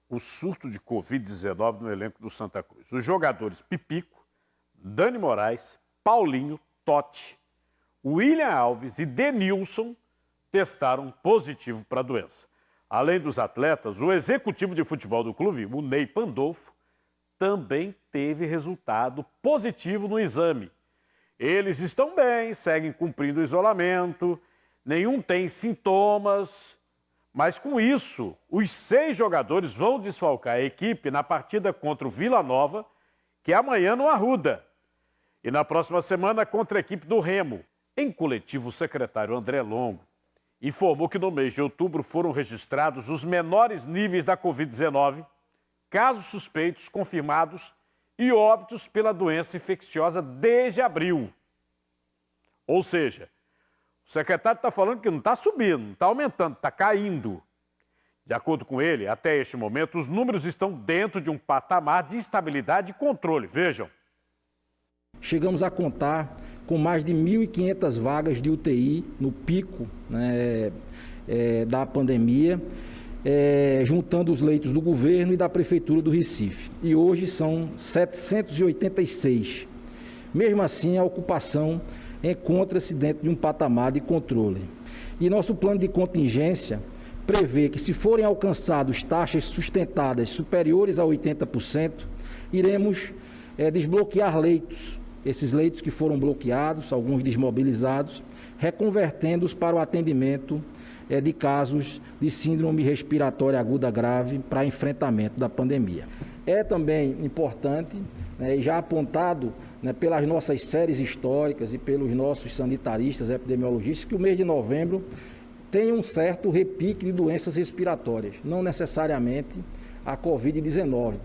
o surto de Covid-19 no elenco do Santa Cruz. Os jogadores Pipico, Dani Moraes, Paulinho, Totti, William Alves e Denilson testaram positivo para a doença. Além dos atletas, o executivo de futebol do clube, o Ney Pandolfo, também teve resultado positivo no exame. Eles estão bem, seguem cumprindo o isolamento, nenhum tem sintomas, mas com isso, os 6 jogadores vão desfalcar a equipe na partida contra o Vila Nova, que é amanhã no Arruda, e na próxima semana contra a equipe do Remo. Em coletivo, o secretário André Longo informou que no mês de outubro foram registrados os menores níveis da Covid-19, casos suspeitos confirmados e óbitos pela doença infecciosa desde abril. Ou seja, o secretário está falando que não está subindo, não está aumentando, está caindo. De acordo com ele, até este momento, os números estão dentro de um patamar de estabilidade e controle. Vejam. Chegamos a contar com mais de 1.500 vagas de UTI no pico, né, da pandemia, juntando os leitos do governo e da Prefeitura do Recife. E hoje são 786. Mesmo assim, a ocupação encontra-se dentro de um patamar de controle. E nosso plano de contingência prevê que, se forem alcançadas taxas sustentadas superiores a 80%, iremos desbloquear leitos. Esses leitos que foram bloqueados, alguns desmobilizados, reconvertendo-os para o atendimento de casos de síndrome respiratória aguda grave para enfrentamento da pandemia. É também importante, já apontado pelas nossas séries históricas e pelos nossos sanitaristas, epidemiologistas, que o mês de novembro tem um certo repique de doenças respiratórias, não necessariamente a Covid-19.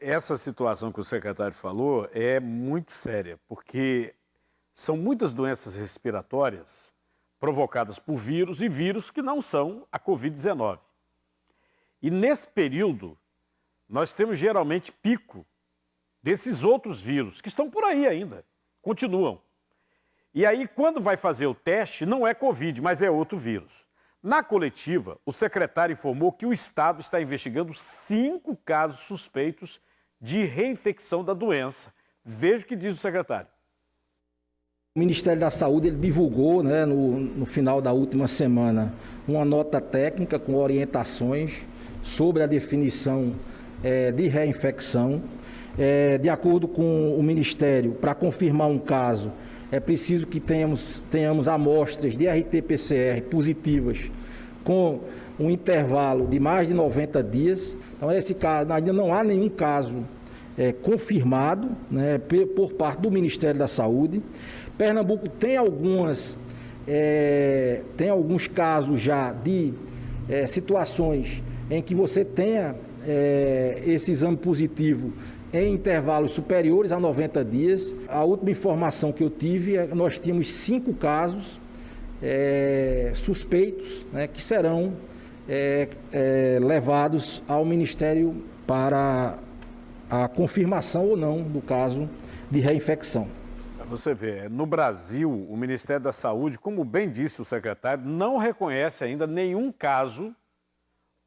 Essa situação que o secretário falou é muito séria, porque são muitas doenças respiratórias provocadas por vírus e vírus que não são a Covid-19. E nesse período, nós temos geralmente pico desses outros vírus, que estão por aí ainda, continuam. E aí, quando vai fazer o teste, não é Covid, mas é outro vírus. Na coletiva, o secretário informou que o Estado está investigando 5 casos suspeitos de reinfecção da doença. Veja o que diz o secretário. O Ministério da Saúde ele divulgou, no final da última semana, uma nota técnica com orientações sobre a definição de reinfecção. De acordo com o Ministério, para confirmar um caso, é preciso que tenhamos amostras de RT-PCR positivas com um intervalo de mais de 90 dias. Então, esse caso, ainda não há nenhum caso confirmado, por parte do Ministério da Saúde. Pernambuco tem alguns casos já de situações em que você tenha esse exame positivo em intervalos superiores a 90 dias. A última informação que eu tive é que nós tínhamos 5 casos suspeitos, que serão levados ao Ministério para a confirmação ou não do caso de reinfecção. Você vê, no Brasil, o Ministério da Saúde, como bem disse o secretário, não reconhece ainda nenhum caso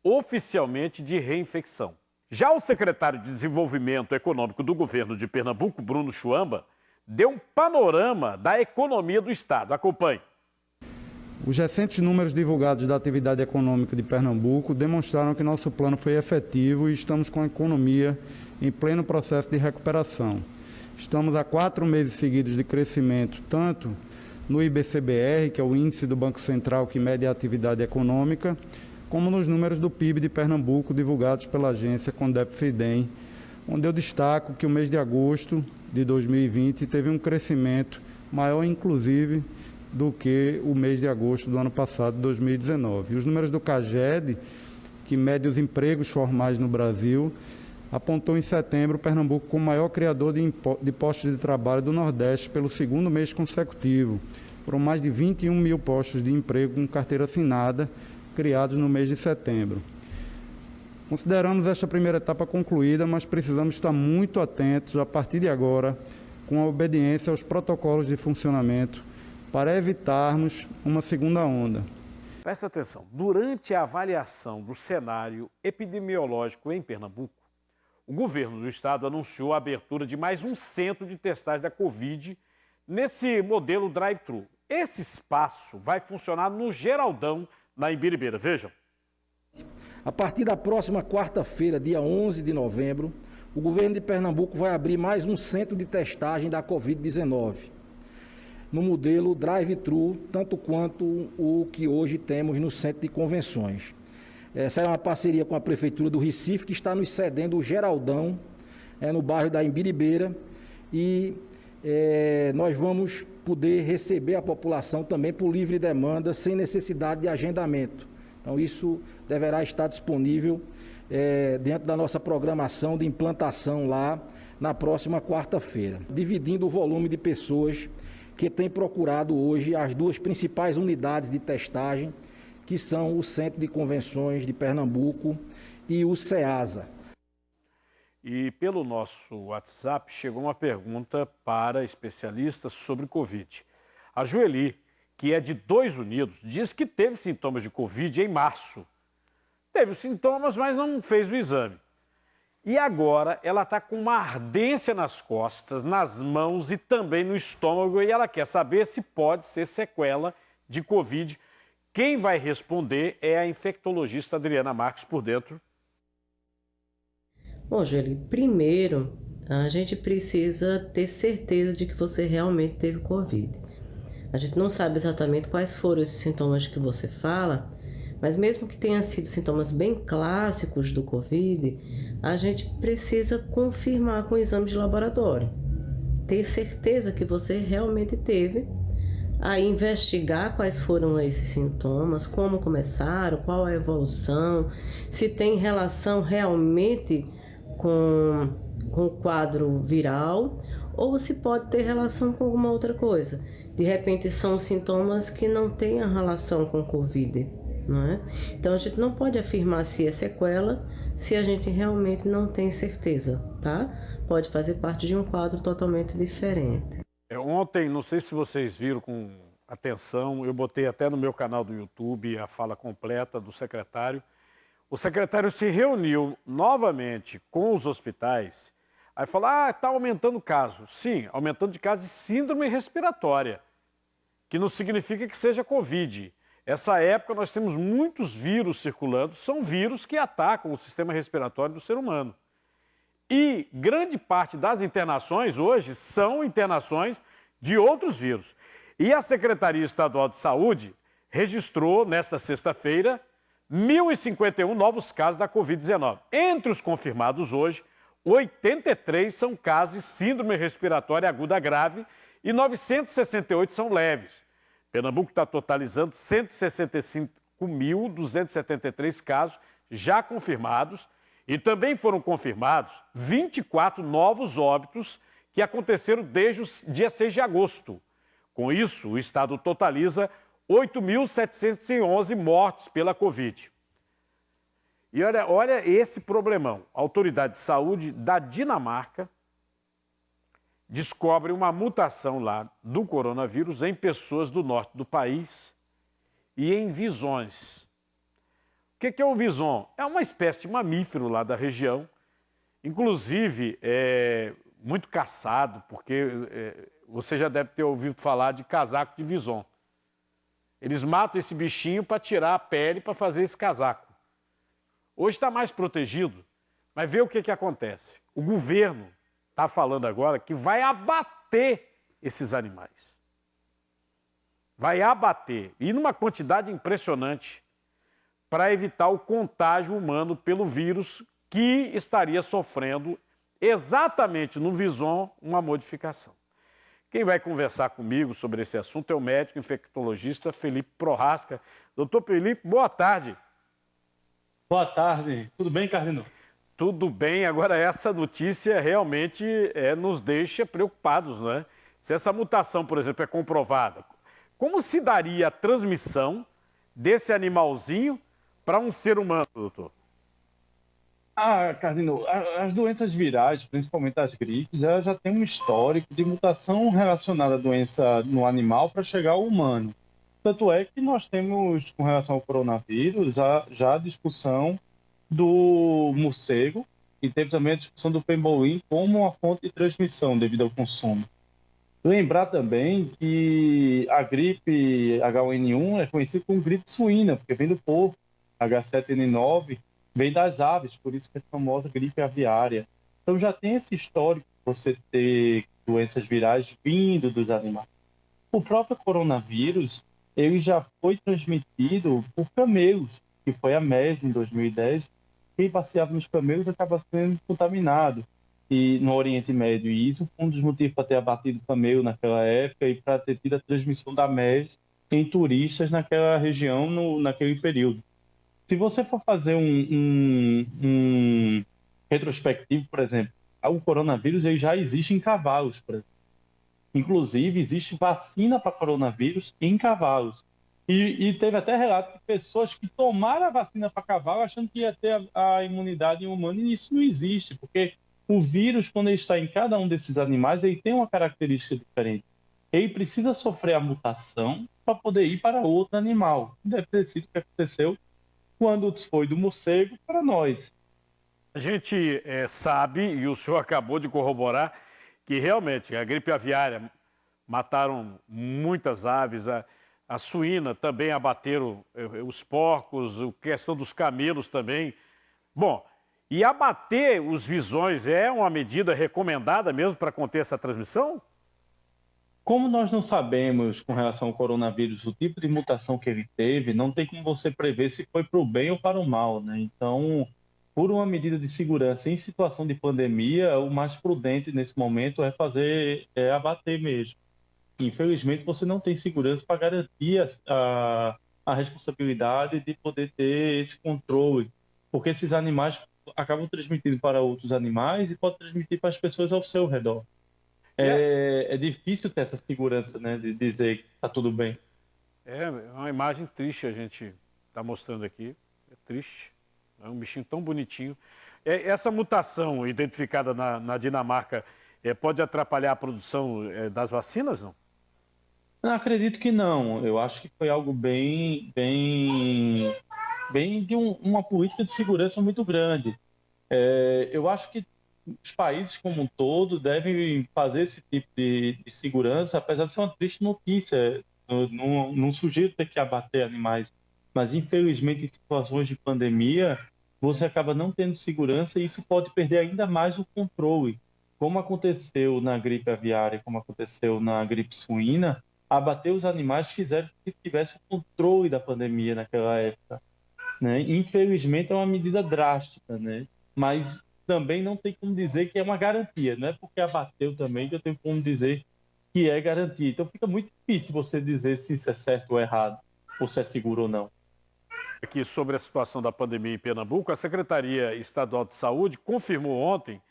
oficialmente de reinfecção. Já o secretário de Desenvolvimento Econômico do governo de Pernambuco, Bruno Chuamba, deu um panorama da economia do Estado. Acompanhe. Os recentes números divulgados da atividade econômica de Pernambuco demonstraram que nosso plano foi efetivo e estamos com a economia em pleno processo de recuperação. Estamos há 4 meses seguidos de crescimento, tanto no IBCBR, que é o índice do Banco Central que mede a atividade econômica, como nos números do PIB de Pernambuco divulgados pela agência Condep-Fidem, onde eu destaco que o mês de agosto de 2020 teve um crescimento maior, inclusive, do que o mês de agosto do ano passado, 2019. E os números do CAGED, que mede os empregos formais no Brasil, apontou em setembro Pernambuco como o maior criador de postos de trabalho do Nordeste pelo 2º mês consecutivo. Foram mais de 21 mil postos de emprego com carteira assinada, criados no mês de setembro. Consideramos esta primeira etapa concluída, mas precisamos estar muito atentos, a partir de agora, com a obediência aos protocolos de funcionamento, para evitarmos uma segunda onda. Presta atenção, durante a avaliação do cenário epidemiológico em Pernambuco, o governo do estado anunciou a abertura de mais um centro de testagem da Covid nesse modelo drive-thru. Esse espaço vai funcionar no Geraldão, na Imbiribeira. Vejam. A partir da próxima quarta-feira, dia 11 de novembro, o governo de Pernambuco vai abrir mais um centro de testagem da Covid-19, no modelo drive-thru, tanto quanto o que hoje temos no centro de convenções. Essa é uma parceria com a Prefeitura do Recife, que está nos cedendo o Geraldão, no bairro da Imbiribeira, e nós vamos poder receber a população também por livre demanda, sem necessidade de agendamento. Então, isso deverá estar disponível dentro da nossa programação de implantação lá na próxima quarta-feira, dividindo o volume de pessoas que tem procurado hoje as duas principais unidades de testagem, que são o Centro de Convenções de Pernambuco e o CEASA. E pelo nosso WhatsApp chegou uma pergunta para especialistas sobre Covid. A Joeli, que é de Dois Unidos, diz que teve sintomas de Covid em março. Teve sintomas, mas não fez o exame. E agora ela está com uma ardência nas costas, nas mãos e também no estômago, e ela quer saber se pode ser sequela de Covid. Quem vai responder é a infectologista Adriana Marques, por dentro. Bom, Joeli, primeiro a gente precisa ter certeza de que você realmente teve Covid. A gente não sabe exatamente quais foram esses sintomas que você fala, mas mesmo que tenham sido sintomas bem clássicos do Covid, a gente precisa confirmar com o exame de laboratório. Ter certeza que você realmente teve, aí investigar quais foram esses sintomas, como começaram, qual a evolução, se tem relação realmente com o quadro viral ou se pode ter relação com alguma outra coisa. De repente são sintomas que não têm a relação com Covid, não é? Então a gente não pode afirmar se é sequela se a gente realmente não tem certeza, tá? Pode fazer parte de um quadro totalmente diferente. Ontem, não sei se vocês viram com atenção, eu botei até no meu canal do YouTube a fala completa do secretário. O secretário se reuniu novamente com os hospitais, aí falou, está aumentando o caso. Sim, aumentando de casos de síndrome respiratória, que não significa que seja Covid. Essa época nós temos muitos vírus circulando, são vírus que atacam o sistema respiratório do ser humano. E grande parte das internações hoje são internações de outros vírus. E a Secretaria Estadual de Saúde registrou, nesta sexta-feira, 1.051 novos casos da Covid-19. Entre os confirmados hoje, 83 são casos de síndrome respiratória aguda grave e 968 são leves. Pernambuco está totalizando 165.273 casos já confirmados e também foram confirmados 24 novos óbitos que aconteceram desde o dia 6 de agosto. Com isso, o estado totaliza 8.711 mortes pela Covid. E olha esse problemão. A Autoridade de Saúde da Dinamarca descobre uma mutação lá do coronavírus em pessoas do norte do país e em visões. O que é o vison? É uma espécie de mamífero lá da região, inclusive muito caçado, porque você já deve ter ouvido falar de casaco de vison. Eles matam esse bichinho para tirar a pele para fazer esse casaco. Hoje está mais protegido, mas vê o que acontece. O governo está falando agora que vai abater esses animais. Vai abater, e numa quantidade impressionante, para evitar o contágio humano pelo vírus que estaria sofrendo exatamente no vison uma modificação. Quem vai conversar comigo sobre esse assunto é o médico infectologista Felipe Prohaska. Doutor Felipe, boa tarde. Boa tarde. Tudo bem, Carlino? Tudo bem. Agora, essa notícia realmente nos deixa preocupados, não é? Se essa mutação, por exemplo, é comprovada, como se daria a transmissão desse animalzinho para um ser humano, doutor? Carlino, as doenças virais, principalmente as gripes, elas já têm um histórico de mutação relacionada à doença no animal para chegar ao humano. Tanto é que nós temos, com relação ao coronavírus, já a discussão do morcego e teve também a discussão do pembolim como uma fonte de transmissão devido ao consumo. Lembrar também que a gripe H1N1 é conhecida como gripe suína, porque vem do porco. H7N9 vem das aves, por isso que é a famosa gripe aviária. Então já tem esse histórico de você ter doenças virais vindo dos animais. O próprio coronavírus, ele já foi transmitido por camelos, que foi a MERS em 2010. Quem passeava nos camelos acaba sendo contaminado e no Oriente Médio. E isso foi um dos motivos para ter abatido o camelo naquela época e para ter tido a transmissão da MERS em turistas naquela região, naquele período. Se você for fazer um retrospectivo, por exemplo, o coronavírus ele já existe em cavalos, por exemplo. Inclusive, existe vacina para coronavírus em cavalos. E teve até relato de pessoas que tomaram a vacina para cavalo achando que ia ter a imunidade em humano, e isso não existe, porque o vírus, quando ele está em cada um desses animais, ele tem uma característica diferente. Ele precisa sofrer a mutação para poder ir para outro animal. Deve ter sido o que aconteceu quando foi do morcego para nós. A gente sabe, e o senhor acabou de corroborar, que realmente a gripe aviária mataram muitas aves, a suína também abateram os porcos, a questão dos camelos também. Bom, e abater os visões é uma medida recomendada mesmo para conter essa transmissão? Como nós não sabemos com relação ao coronavírus o tipo de mutação que ele teve, não tem como você prever se foi para o bem ou para o mal, né? Então, por uma medida de segurança em situação de pandemia, o mais prudente nesse momento é abater mesmo. Infelizmente, você não tem segurança para garantir a responsabilidade de poder ter esse controle, porque esses animais acabam transmitindo para outros animais e podem transmitir para as pessoas ao seu redor. É difícil ter essa segurança, né, de dizer que está tudo bem. É uma imagem triste a gente está mostrando aqui. É triste. É um bichinho tão bonitinho. Essa mutação identificada na Dinamarca pode atrapalhar a produção das vacinas, não? Eu acredito que não. Eu acho que foi algo bem de uma política de segurança muito grande. Eu acho que os países como um todo devem fazer esse tipo de segurança, apesar de ser uma triste notícia. Eu não sugiro ter que abater animais, mas infelizmente em situações de pandemia você acaba não tendo segurança e isso pode perder ainda mais o controle. Como aconteceu na gripe aviária, como aconteceu na gripe suína, abater os animais fizeram que tivesse o controle da pandemia naquela época, né? Infelizmente é uma medida drástica, né? Mas também não tem como dizer que é uma garantia, não é porque abateu também que eu tenho como dizer que é garantia. Então fica muito difícil você dizer se isso é certo ou errado, ou se é seguro ou não. Aqui sobre a situação da pandemia em Pernambuco, a Secretaria Estadual de Saúde confirmou ontem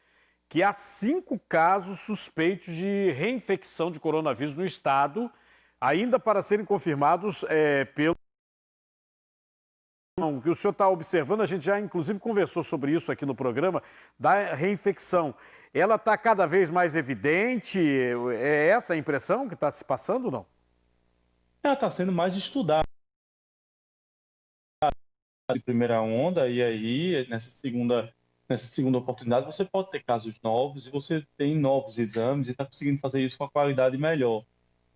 que há 5 casos suspeitos de reinfecção de coronavírus no estado, ainda para serem confirmados pelo... O que o senhor está observando, a gente já inclusive conversou sobre isso aqui no programa, da reinfecção. Ela está cada vez mais evidente? É essa a impressão que está se passando ou não? Ela está sendo mais estudada de primeira onda, e aí nessa segunda oportunidade você pode ter casos novos e você tem novos exames e está conseguindo fazer isso com uma qualidade melhor.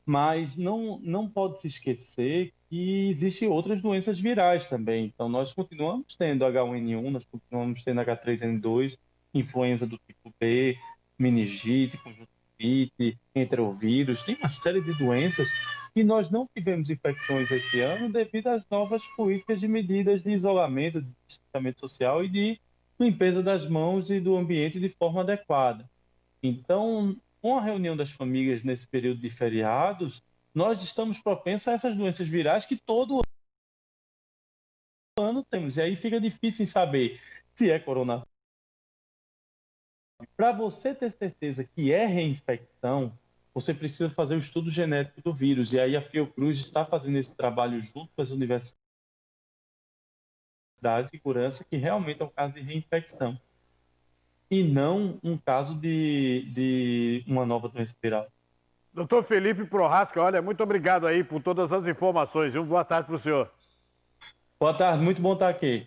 Mas não pode se esquecer que existem outras doenças virais também. Então, nós continuamos tendo H1N1, nós continuamos tendo H3N2, influenza do tipo B, meningite, conjuntivite, enterovírus. Tem uma série de doenças que nós não tivemos infecções esse ano devido às novas políticas de medidas de isolamento, de distanciamento social e de limpeza das mãos e do ambiente de forma adequada. Então, com a reunião das famílias nesse período de feriados, nós estamos propensos a essas doenças virais que todo ano temos. E aí fica difícil em saber se é coronavírus. Para você ter certeza que é reinfecção, você precisa fazer o estudo genético do vírus. E aí a Fiocruz está fazendo esse trabalho junto com as universidades de segurança, que realmente é um caso de reinfecção. E não um caso de uma nova doença viral. Doutor Felipe Prohaska, olha, muito obrigado aí por todas as informações. Boa tarde para o senhor. Boa tarde, muito bom estar aqui.